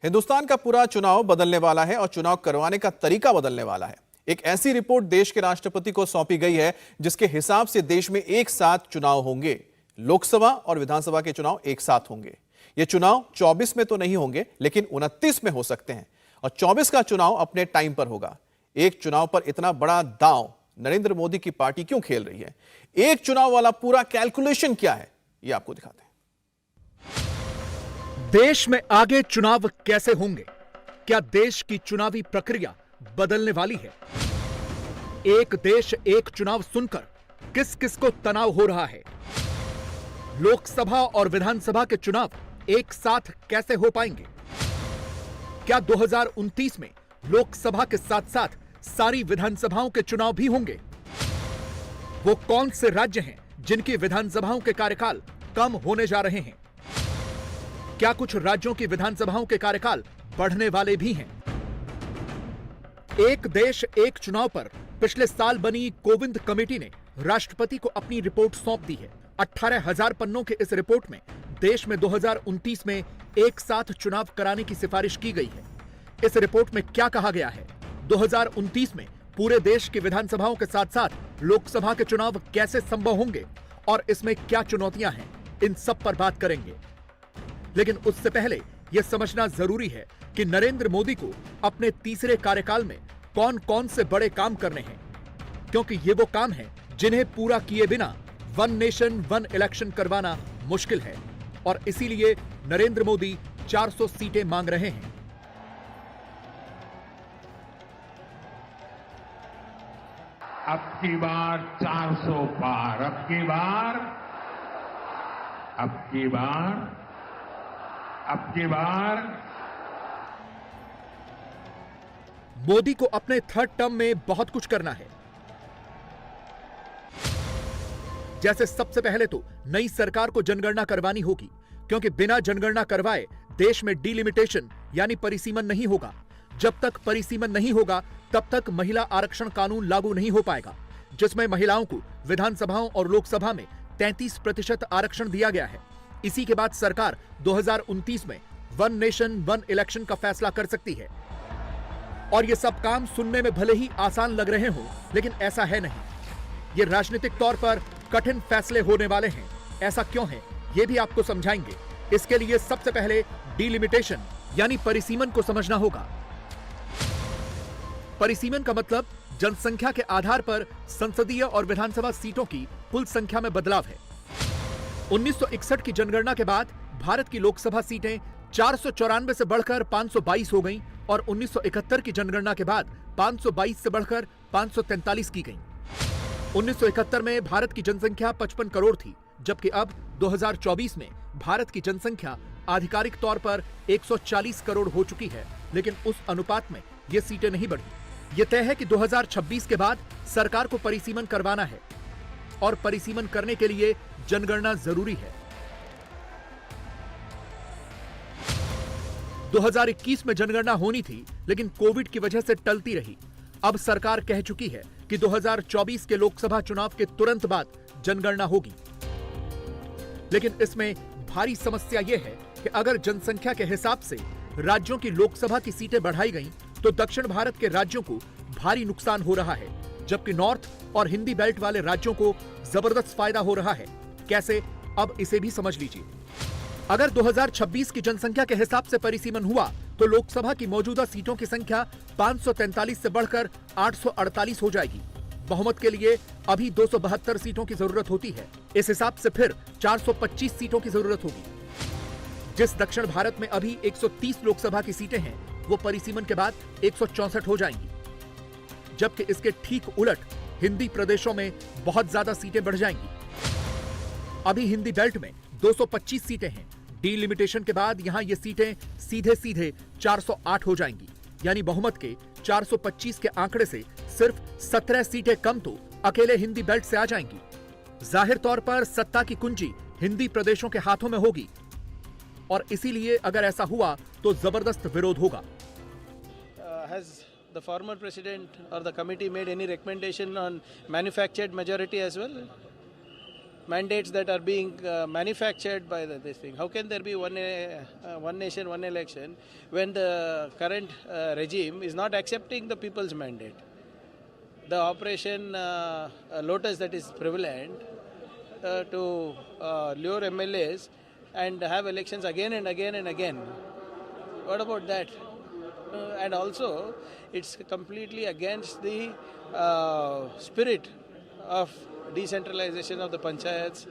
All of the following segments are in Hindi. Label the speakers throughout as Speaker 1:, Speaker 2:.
Speaker 1: हिंदुस्तान का पूरा चुनाव बदलने वाला है और चुनाव करवाने का तरीका बदलने वाला है। एक ऐसी रिपोर्ट देश के राष्ट्रपति को सौंपी गई है जिसके हिसाब से देश में एक साथ चुनाव होंगे। लोकसभा और विधानसभा के चुनाव एक साथ होंगे। ये चुनाव 24 में तो नहीं होंगे, लेकिन 29 में हो सकते हैं और 24 का चुनाव अपने टाइम पर होगा। एक चुनाव पर इतना बड़ा दांव नरेंद्र मोदी की पार्टी क्यों खेल रही है? एक चुनाव वाला पूरा कैलकुलेशन क्या है, ये आपको दिखाते हैं।
Speaker 2: देश में आगे चुनाव कैसे होंगे? क्या देश की चुनावी प्रक्रिया बदलने वाली है? एक देश एक चुनाव सुनकर किस किस को तनाव हो रहा है? लोकसभा और विधानसभा के चुनाव एक साथ कैसे हो पाएंगे? क्या 2029 में लोकसभा के साथ साथ सारी विधानसभाओं के चुनाव भी होंगे? वो कौन से राज्य हैं जिनकी विधानसभाओं के कार्यकाल कम होने जा रहे हैं? क्या कुछ राज्यों की विधानसभाओं के कार्यकाल बढ़ने वाले भी हैं? एक देश एक चुनाव पर पिछले साल बनी कोविंद कमेटी ने राष्ट्रपति को अपनी रिपोर्ट सौंप दी है। 18,000 पन्नों के इस रिपोर्ट में देश में 2029 में एक साथ चुनाव कराने की सिफारिश की गई है। इस रिपोर्ट में क्या कहा गया है? 2029 में पूरे देश की विधानसभाओं के साथ साथ लोकसभा के चुनाव कैसे संभव होंगे और इसमें क्या चुनौतियां हैं, इन सब पर बात करेंगे। लेकिन उससे पहले यह समझना जरूरी है कि नरेंद्र मोदी को अपने तीसरे कार्यकाल में कौन कौन से बड़े काम करने हैं, क्योंकि ये वो काम हैं जिन्हें पूरा किए बिना वन नेशन वन इलेक्शन करवाना मुश्किल है और इसीलिए नरेंद्र मोदी 400 सीटें मांग रहे हैं।
Speaker 3: अब की बार 400 पार, अब की बार
Speaker 2: मोदी को अपने थर्ड टर्म में बहुत कुछ करना है। जैसे सबसे पहले तो नई सरकार को जनगणना करवानी होगी, क्योंकि बिना जनगणना करवाए देश में डिलिमिटेशन यानी परिसीमन नहीं होगा। जब तक परिसीमन नहीं होगा तब तक महिला आरक्षण कानून लागू नहीं हो पाएगा, जिसमें महिलाओं को विधानसभाओं और लोकसभा में 33% आरक्षण दिया गया है। इसी के बाद सरकार 2029 में वन नेशन वन इलेक्शन का फैसला कर सकती है। और ये सब काम सुनने में भले ही आसान लग रहे हों, लेकिन ऐसा है नहीं। ये राजनीतिक तौर पर कठिन फैसले होने वाले हैं। ऐसा क्यों है, ये भी आपको समझाएंगे। इसके लिए सबसे पहले डिलिमिटेशन यानी परिसीमन को समझना होगा। परिसीमन का मतलब जनसंख्या के आधार पर संसदीय और विधानसभा सीटों की कुल संख्या में बदलाव है। 1961 की जनगणना के बाद भारत की लोकसभा सीटें 494 से बढ़कर 522 हो गईं और 1971 की जनगणना के बाद 522 से बढ़कर 543 की गईं। 1971 में भारत की जनसंख्या 55 करोड़ थी, जबकि अब 2024 में भारत की जनसंख्या आधिकारिक तौर पर 140 करोड़ हो चुकी है, लेकिन उस अनुपात में ये सीटें नहीं बढ़ी। ये तय है कि 2026 के बाद सरकार को परिसीमन करवाना है और परिसीमन करने के लिए जनगणना जरूरी है। 2021 में जनगणना होनी थी, लेकिन कोविड की वजह से टलती रही। अब सरकार कह चुकी है कि 2024 के लोकसभा चुनाव के तुरंत बाद जनगणना होगी। लेकिन इसमें भारी समस्या यह है कि अगर जनसंख्या के हिसाब से राज्यों की लोकसभा की सीटें बढ़ाई गईं, तो दक्षिण भारत के राज्यों को भारी नुकसान हो रहा है, जबकि नॉर्थ और हिंदी बेल्ट वाले राज्यों को जबरदस्त फायदा हो रहा है। कैसे, अब इसे भी समझ लीजिए। अगर 2026 की जनसंख्या के हिसाब से परिसीमन हुआ तो लोकसभा की मौजूदा सीटों की संख्या 543 से बढ़कर 848 हो जाएगी। बहुमत के लिए अभी 272 सीटों की जरूरत होती है। इस हिसाब से फिर 425 सीटों की जरूरत होगी। जिस दक्षिण भारत में अभी 130 लोकसभा की सीटें हैं, वो परिसीमन के बाद 164 हो जाएंगी, जबकि इसके ठीक उलट हिंदी प्रदेशों में बहुत ज्यादा सीटें बढ़ जाएंगी। अभी हिंदी बेल्ट में 225 सीटें हैं। डिलिमिटेशन के बाद यहां ये सीटें सीधे सीधे 408 हो जाएंगी, यानी बहुमत के 425 के आंकड़े से सिर्फ 17 सीटें कम तो अकेले हिंदी बेल्ट से आ जाएंगी। जाहिर तौर पर सत्ता की कुंजी हिंदी प्रदेशों के हाथों में होगी और इसीलिए अगर ऐसा हुआ तो जबरदस्त विरोध होगा।
Speaker 4: Has the former president or the committee made any recommendation on manufactured majority as well? mandates that are being manufactured by this thing. How can there be one nation, one election when the current regime is not accepting the people's mandate? The operation Lotus that is prevalent to lure MLAs and have elections again and again and again. What about that? And also, it's completely against the spirit of decentralization of the panchayats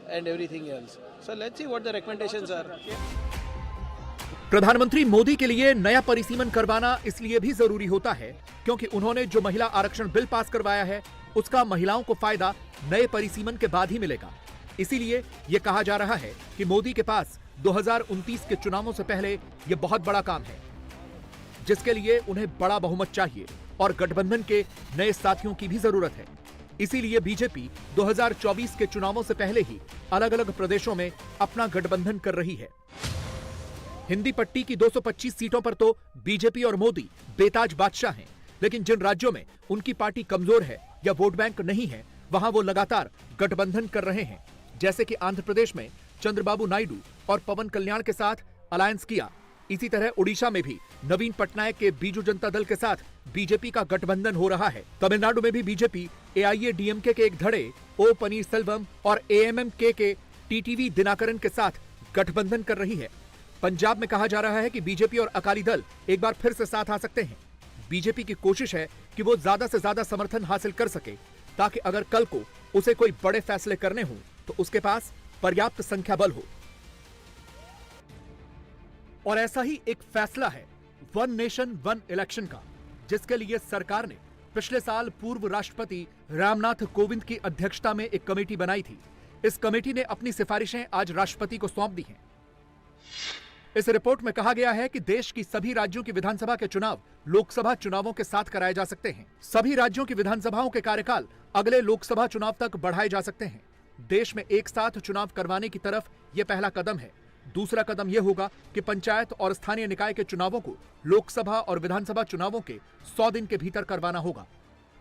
Speaker 4: and everything else. So let's see what the recommendations are.
Speaker 2: प्रधानमंत्री मोदी के लिए नया परिसीमन करवाना इसलिए भी जरूरी होता है क्योंकि उन्होंने जो महिला आरक्षण बिल पास करवाया है उसका महिलाओं को फायदा नए परिसीमन के बाद ही मिलेगा। इसीलिए यह कहा जा रहा है कि मोदी के पास 2029 के चुनावों से पहले यह बहुत बड़ा काम है, जिसके लिए उन्हें बड़ा बहुमत चाहिए और गठबंधन के नए साथियों की भी जरूरत है। इसीलिए बीजेपी 2024 के चुनावों से पहले ही अलग-अलग प्रदेशों में अपना गठबंधन कर रही है। हिंदी पट्टी की 225 सीटों पर तो बीजेपी और मोदी बेताज बादशाह हैं, लेकिन जिन राज्यों में उनकी पार्टी कमजोर है या वोट बैंक नहीं है, वहां वो लगातार गठबंधन कर रहे हैं। जैसे कि आंध्र प्रदेश में चंद्रबाबू नायडू और पवन कल्याण के साथ अलायंस किया। इसी तरह उड़ीसा में भी नवीन पटनायक के बीजू जनता दल के साथ बीजेपी का गठबंधन हो रहा है। तमिलनाडु में भी बीजेपी एआईएडीएमके के एक धड़े ओ पनीरसेल्वम और एएमएमके के टीटीवी दिनाकरन के साथ गठबंधन कर रही है। पंजाब में कहा जा रहा है कि बीजेपी और अकाली दल एक बार फिर से साथ आ सकते हैं। बीजेपी की कोशिश है कि वो ज्यादा से ज्यादा समर्थन हासिल कर सके ताकि अगर कल को उसे कोई बड़े फैसले करने हों तो उसके पास पर्याप्त संख्या बल हो। और ऐसा ही एक फैसला है वन नेशन वन इलेक्शन का, जिसके लिए सरकार ने पिछले साल पूर्व राष्ट्रपति रामनाथ कोविंद की अध्यक्षता में एक कमेटी बनाई थी। इस कमेटी ने अपनी सिफारिशें आज राष्ट्रपति को सौंप दी हैं। इस रिपोर्ट में कहा गया है कि देश की सभी राज्यों की विधानसभा के चुनाव लोकसभा चुनावों के साथ कराए जा सकते हैं। सभी राज्यों की विधानसभाओं के कार्यकाल अगले लोकसभा चुनाव तक बढ़ाए जा सकते हैं। देश में एक साथ चुनाव करवाने की तरफ यह पहला कदम है। दूसरा कदम यह होगा कि पंचायत और स्थानीय निकाय के चुनावों को लोकसभा और विधानसभा चुनावों के 100 दिन के भीतर करवाना होगा।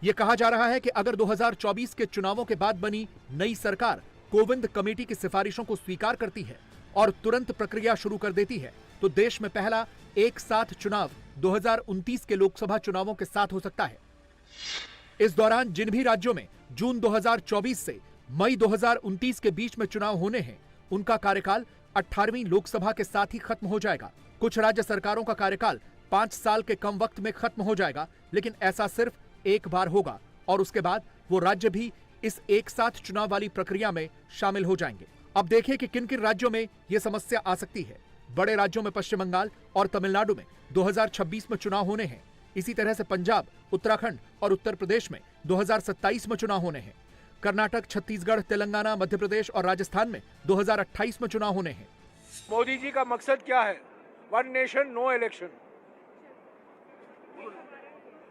Speaker 2: यह कहा जा रहा है कि अगर 2024 के चुनावों के बाद बनी नई सरकार कोविंद कमेटी की सिफारिशों को स्वीकार करती है और तुरंत प्रक्रिया शुरू कर देती है तो देश में पहला एक साथ चुनाव 2029 के लोकसभा चुनावों के साथ हो सकता है। इस दौरान जिन भी राज्यों में जून 2024 से मई 2029 के बीच में चुनाव होने हैं, उनका कार्यकाल 18वीं लोकसभा के साथ ही खत्म हो जाएगा। कुछ राज्य सरकारों का कार्यकाल 5 साल के कम वक्त में खत्म हो जाएगा, लेकिन ऐसा सिर्फ एक बार होगा और उसके बाद वो राज्य भी इस एक साथ चुनाव वाली प्रक्रिया में शामिल हो जाएंगे। अब देखिए कि किन किन राज्यों में यह समस्या आ सकती है। बड़े राज्यों में पश्चिम बंगाल और तमिलनाडु में 2026 में चुनाव होने हैं। इसी तरह से पंजाब, उत्तराखंड और उत्तर प्रदेश में 2027 में चुनाव होने हैं। कर्नाटक, छत्तीसगढ़, तेलंगाना, मध्य प्रदेश और राजस्थान में 2028 में चुनाव होने हैं।
Speaker 5: मोदी जी का मकसद क्या है? One nation no election,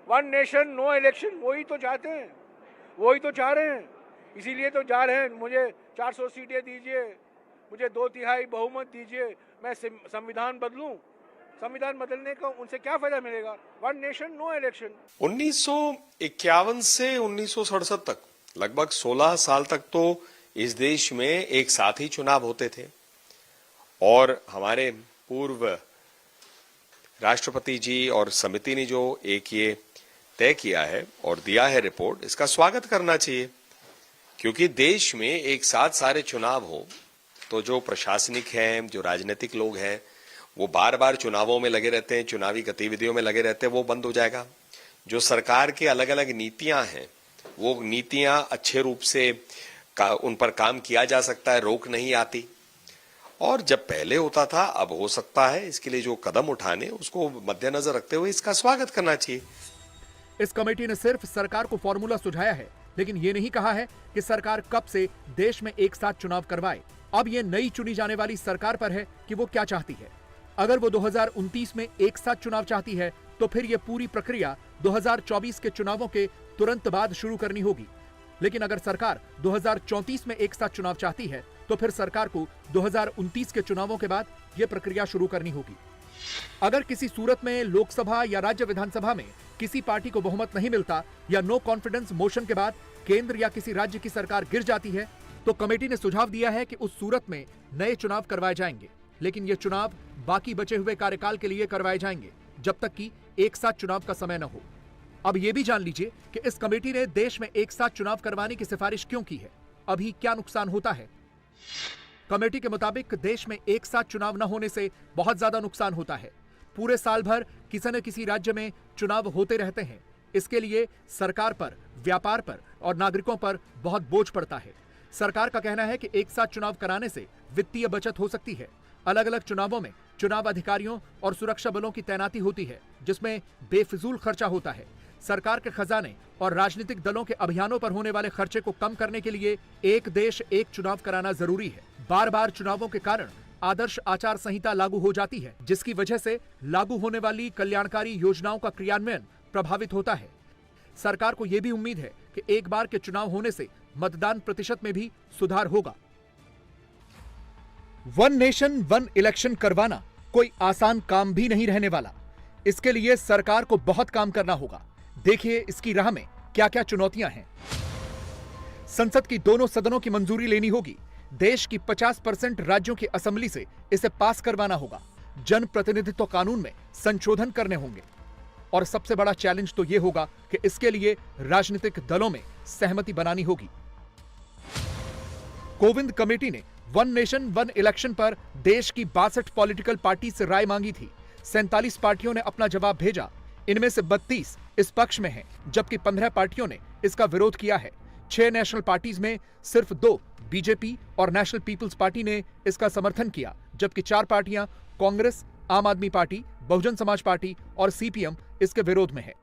Speaker 5: one nation no election, वही तो चाहते हैं, वही तो चाह रहे हैं, इसीलिए तो जा रहे हैं। मुझे 400 सीटें दीजिए, मुझे 2/3 बहुमत दीजिए, मैं संविधान बदलूं। संविधान बदलने का उनसे क्या फायदा मिलेगा? One nation no election.
Speaker 6: 1951 से 1967 तक लगभग 16 साल तक तो इस देश में एक साथ ही चुनाव होते थे और हमारे पूर्व राष्ट्रपति जी और समिति ने जो एक ये तय किया है और दिया है रिपोर्ट, इसका स्वागत करना चाहिए, क्योंकि देश में एक साथ सारे चुनाव हो तो जो प्रशासनिक हैं, जो राजनीतिक लोग हैं, वो बार बार चुनावों में लगे रहते हैं, चुनावी गतिविधियों में लगे रहते हैं, वो बंद हो जाएगा। जो सरकार की अलग अलग नीतियां हैं, वो नीतियां अच्छे रूप से उन पर काम किया जा सकता है, रोक नहीं आती। और जब पहले होता था, अब हो सकता है। इसके लिए जो कदम उठाने उसको मद्देनजर रखते हुए इसका स्वागत करना चाहिए।
Speaker 2: इस कमेटी ने सिर्फ सरकार को फॉर्मूला सुझाया है, लेकिन ये नहीं कहा है कि सरकार कब से देश में एक साथ चुनाव करवाए। अब ये नई चुनी जाने वाली सरकार पर है कि वो क्या चाहती है। अगर वो 2029 में एक साथ चुनाव चाहती है तो फिर ये पूरी प्रक्रिया 2024 के चुनावों के तुरंत बाद शुरू करनी होगी। लेकिन अगर सरकार 2034 में एक साथ चुनाव चाहती है तो फिर सरकार को 2029 के चुनावों के बाद यह प्रक्रिया शुरू करनी होगी। अगर किसी सूरत में लोकसभा या राज्य विधानसभा में किसी पार्टी को बहुमत नहीं मिलता या नो कॉन्फिडेंस मोशन के बाद केंद्र या किसी राज्य की सरकार गिर जाती है तो कमेटी ने सुझाव दिया है कि उस सूरत में नए चुनाव करवाए जाएंगे, लेकिन ये चुनाव बाकी बचे हुए कार्यकाल के लिए करवाए जाएंगे जब तक कि एक साथ चुनाव का समय न हो। अब यह भी जान लीजिए कि इस कमेटी ने देश में एक साथ चुनाव करवाने की सिफारिश क्यों की है, अभी क्या नुकसान होता है। कमेटी के मुताबिक देश में एक साथ चुनाव न होने से बहुत ज्यादा नुकसान होता है। पूरे साल भर किसी न किसी राज्य में चुनाव होते रहते हैं। इसके लिए सरकार पर, व्यापार पर और नागरिकों पर बहुत बोझ पड़ता है। सरकार का कहना है कि एक साथ चुनाव कराने से वित्तीय बचत हो सकती है। अलग अलग चुनावों में चुनाव अधिकारियों और सुरक्षा बलों की तैनाती होती है, जिसमें बेफिजूल खर्चा होता है। सरकार के खजाने और राजनीतिक दलों के अभियानों पर होने वाले खर्चे को कम करने के लिए एक देश एक चुनाव कराना जरूरी है। बार बार चुनावों के कारण आदर्श आचार संहिता लागू हो जाती है, जिसकी वजह से लागू होने वाली कल्याणकारी योजनाओं का क्रियान्वयन प्रभावित होता है। सरकार को यह भी उम्मीद है कि एक बार के चुनाव होने से मतदान प्रतिशत में भी सुधार होगा। वन नेशन वन इलेक्शन करवाना कोई आसान काम भी नहीं रहने वाला। इसके लिए सरकार को बहुत काम करना होगा। देखिए इसकी राह में क्या क्या चुनौतियां हैं। संसद की दोनों सदनों की मंजूरी लेनी होगी। देश की 50% राज्यों की असेंबली से इसे पास करवाना होगा। जन प्रतिनिधित्व कानून में संशोधन करने होंगे और सबसे बड़ा चैलेंज तो यह होगा कि इसके लिए राजनीतिक दलों में सहमति बनानी होगी। कोविंद कमेटी ने वन नेशन वन इलेक्शन पर देश की 62 पॉलिटिकल पार्टी से राय मांगी थी। 47 पार्टियों ने अपना जवाब भेजा। इनमें से 32 इस पक्ष में हैं, जबकि 15 पार्टियों ने इसका विरोध किया है। 6 नेशनल पार्टीज में सिर्फ 2 बीजेपी और नेशनल पीपल्स पार्टी ने इसका समर्थन किया, जबकि 4 पार्टियां कांग्रेस, आम आदमी पार्टी, बहुजन समाज पार्टी और सीपीएम इसके विरोध में है।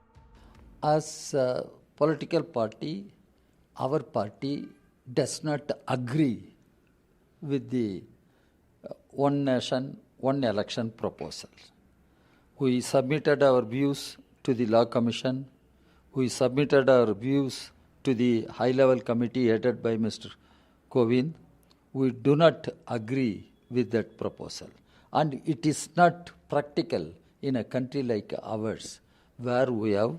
Speaker 7: As a political party, our party does not agree with the one nation, one election proposal. We submitted our views to the Law Commission. We submitted our views to the high-level committee headed by Mr. Kovind. We do not agree with that proposal. And it is not practical in a country like ours, where we have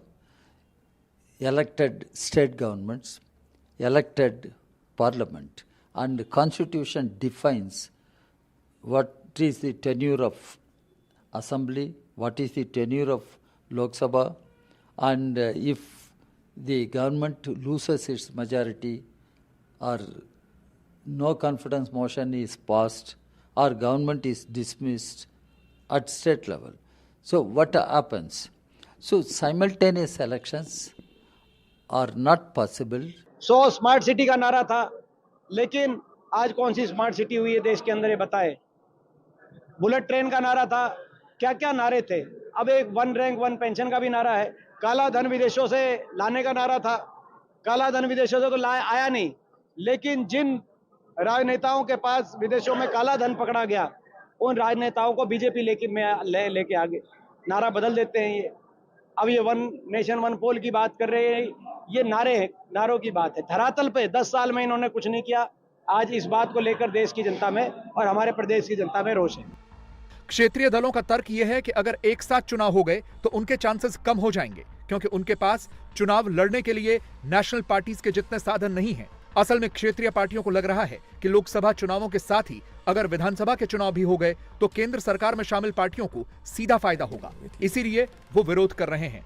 Speaker 7: elected state governments, elected parliament, and the constitution defines what is the tenure of assembly, what is the tenure of Lok Sabha, and if the government loses its majority or no confidence motion is passed or government is dismissed at state level. So what happens? So simultaneous elections are not possible.
Speaker 8: 100 smart city का नारा था, लेकिन आज कौन सी स्मार्ट सिटी हुई है देश के अंदर, ये बताए। बुलेट ट्रेन का नारा था, क्या क्या नारे थे। अब एक वन रैंक वन पेंशन का भी नारा है। काला धन विदेशों से लाने का नारा था, काला धन विदेशों से तो आया नहीं, लेकिन जिन राजनेताओं के पास विदेशों में काला धन पकड़ा गया, उन राजनेताओं को बीजेपी लेके आगे नारा बदल देते हैं। ये अब ये वन नेशन वन पोल की बात कर रहे हैं, ये नारों की बात है। धरातल पे 10 साल में इन्होंने कुछ नहीं किया। आज इस बात को लेकर देश की जनता में और हमारे प्रदेश की जनता में रोष है।
Speaker 2: क्षेत्रीय दलों का तर्क यह है कि अगर एक साथ चुनाव हो गए तो उनके चांसेस कम हो जाएंगे, क्योंकि उनके पास चुनाव लड़ने के लिए नेशनल पार्टीज के जितने साधन नहीं हैं। असल में क्षेत्रीय पार्टियों को लग रहा है कि लोकसभा चुनावों के साथ ही अगर विधानसभा के चुनाव भी हो गए तो केंद्र सरकार में शामिल पार्टियों को सीधा फायदा होगा। इसीलिए वो विरोध कर रहे हैं।